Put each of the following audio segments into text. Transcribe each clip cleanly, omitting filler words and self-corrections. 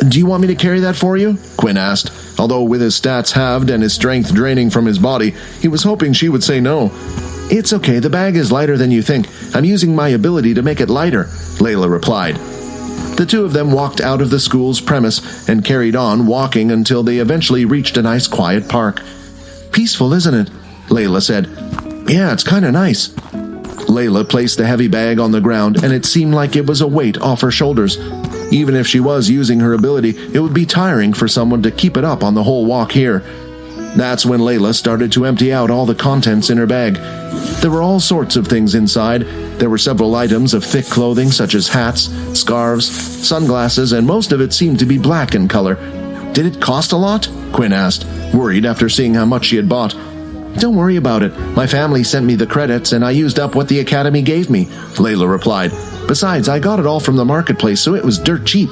Do you want me to carry that for you? Quinn asked, although with his stats halved and his strength draining from his body, he was hoping she would say no. It's okay, the bag is lighter than you think. I'm using my ability to make it lighter, Layla replied. The two of them walked out of the school's premise and carried on walking until they eventually reached a nice quiet park. Peaceful, isn't it? Layla said. Yeah, it's kinda nice. Layla placed the heavy bag on the ground, and it seemed like it was a weight off her shoulders. Even if she was using her ability, it would be tiring for someone to keep it up on the whole walk here. That's when Layla started to empty out all the contents in her bag. There were all sorts of things inside. There were several items of thick clothing such as hats, scarves, sunglasses, and most of it seemed to be black in color. Did it cost a lot? Quinn asked, worried after seeing how much she had bought. Don't worry about it. My family sent me the credits and I used up what the academy gave me, Layla replied. Besides, I got it all from the marketplace, so it was dirt cheap.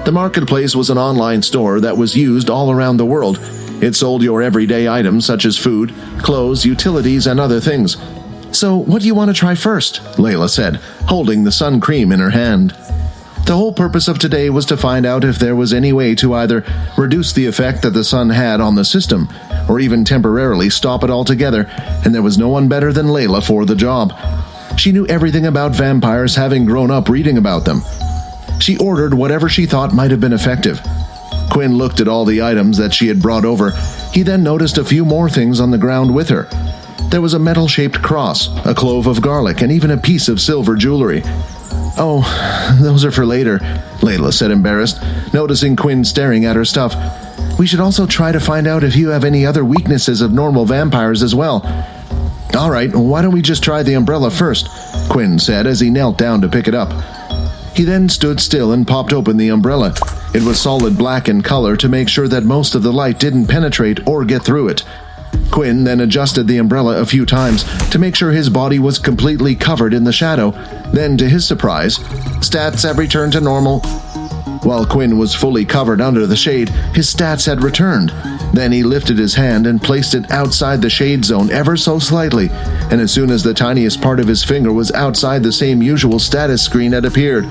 The marketplace was an online store that was used all around the world. It sold your everyday items such as food, clothes, utilities, and other things. So, what do you want to try first? Layla said, holding the sun cream in her hand. The whole purpose of today was to find out if there was any way to either reduce the effect that the sun had on the system, or even temporarily stop it altogether, and there was no one better than Layla for the job. She knew everything about vampires, having grown up reading about them. She ordered whatever she thought might have been effective. Quinn looked at all the items that she had brought over. He then noticed a few more things on the ground with her. There was a metal-shaped cross, a clove of garlic, and even a piece of silver jewelry. Oh, those are for later, Layla said, embarrassed, noticing Quinn staring at her stuff. We should also try to find out if you have any other weaknesses of normal vampires as well. All right, why don't we just try the umbrella first, Quinn said as he knelt down to pick it up. He then stood still and popped open the umbrella. It was solid black in color to make sure that most of the light didn't penetrate or get through it. Quinn then adjusted the umbrella a few times to make sure his body was completely covered in the shadow. Then, to his surprise, stats have returned to normal. While Quinn was fully covered under the shade, his stats had returned. Then he lifted his hand and placed it outside the shade zone ever so slightly, and as soon as the tiniest part of his finger was outside the same usual status screen had appeared.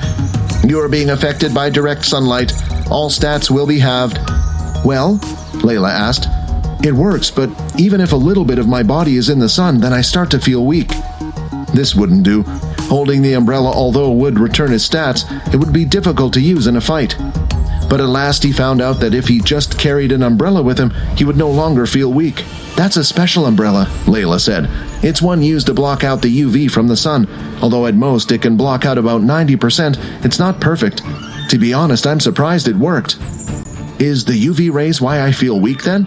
You are being affected by direct sunlight. All stats will be halved. Well? Layla asked. It works, but even if a little bit of my body is in the sun, then I start to feel weak. This wouldn't do. Holding the umbrella, although it would return his stats, it would be difficult to use in a fight. But at last he found out that if he just carried an umbrella with him, he would no longer feel weak. That's a special umbrella, Layla said. It's one used to block out the UV from the sun. Although at most it can block out about 90%, it's not perfect. To be honest, I'm surprised it worked. Is the UV rays why I feel weak then?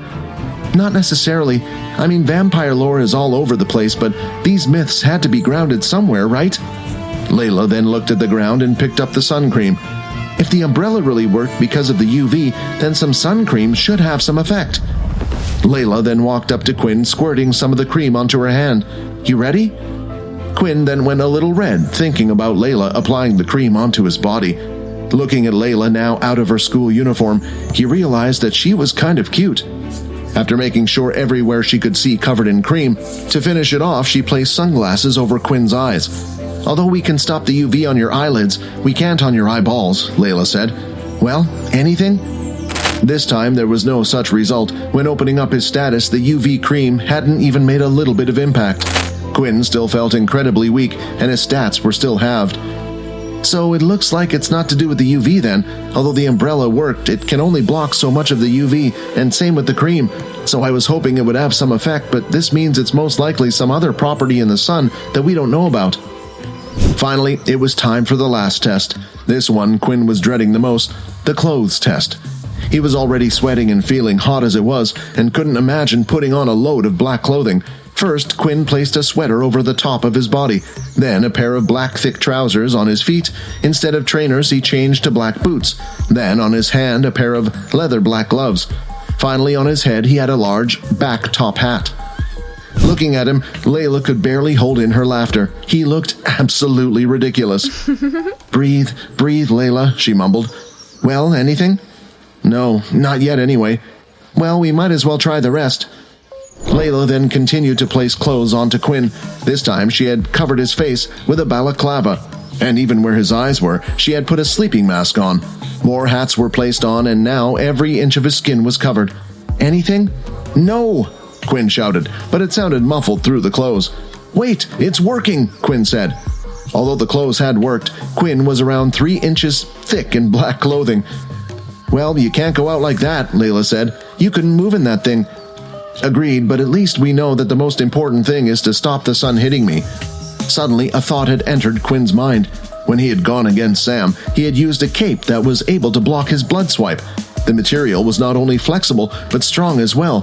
Not necessarily. I mean, vampire lore is all over the place, but these myths had to be grounded somewhere, right? Layla then looked at the ground and picked up the sun cream. If the umbrella really worked because of the UV, then some sun cream should have some effect. Layla then walked up to Quinn, squirting some of the cream onto her hand. You ready? Quinn then went a little red, thinking about Layla applying the cream onto his body. Looking at Layla now out of her school uniform, he realized that she was kind of cute. After making sure everywhere she could see covered in cream, to finish it off, she placed sunglasses over Quinn's eyes. Although we can stop the UV on your eyelids, we can't on your eyeballs, Layla said. Well, anything? This time there was no such result. When opening up his status, the UV cream hadn't even made a little bit of impact. Quinn still felt incredibly weak, and his stats were still halved. So it looks like it's not to do with the UV then. Although the umbrella worked, it can only block so much of the UV, and same with the cream. So I was hoping it would have some effect, but this means it's most likely some other property in the sun that we don't know about. Finally, it was time for the last test. This one Quinn was dreading the most, the clothes test. He was already sweating and feeling hot as it was, and couldn't imagine putting on a load of black clothing. First, Quinn placed a sweater over the top of his body, then a pair of black thick trousers on his feet. Instead of trainers, he changed to black boots. Then on his hand, a pair of leather black gloves. Finally, on his head, he had a large back top hat. Looking at him, Layla could barely hold in her laughter. He looked absolutely ridiculous. Breathe, Layla, she mumbled. Well, anything? No, not yet anyway. Well, we might as well try the rest. Layla then continued to place clothes onto Quinn. This time she had covered his face with a balaclava. And even where his eyes were, she had put a sleeping mask on. More hats were placed on, and now every inch of his skin was covered. Anything? No! Quinn shouted, but it sounded muffled through the clothes. Wait, it's working, Quinn said. Although the clothes had worked, Quinn was around 3 inches thick in black clothing. Well, you can't go out like that, Layla said. You couldn't move in that thing. Agreed, but at least we know that the most important thing is to stop the sun hitting me. Suddenly, a thought had entered Quinn's mind. When he had gone against Sam, he had used a cape that was able to block his blood swipe. The material was not only flexible, but strong as well.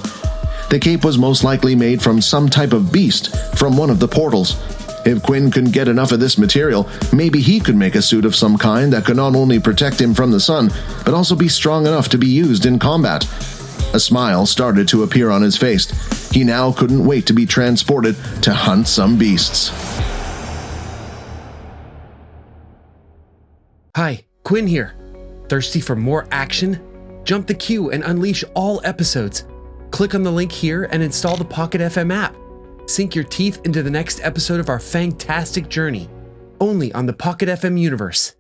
The cape was most likely made from some type of beast, from one of the portals. If Quinn couldn't get enough of this material, maybe he could make a suit of some kind that could not only protect him from the sun, but also be strong enough to be used in combat. A smile started to appear on his face. He now couldn't wait to be transported to hunt some beasts. Hi, Quinn here. Thirsty for more action? Jump the queue and unleash all episodes. Click on the link here and install the Pocket FM app. Sink your teeth into the next episode of our fantastic journey, only on the Pocket FM universe.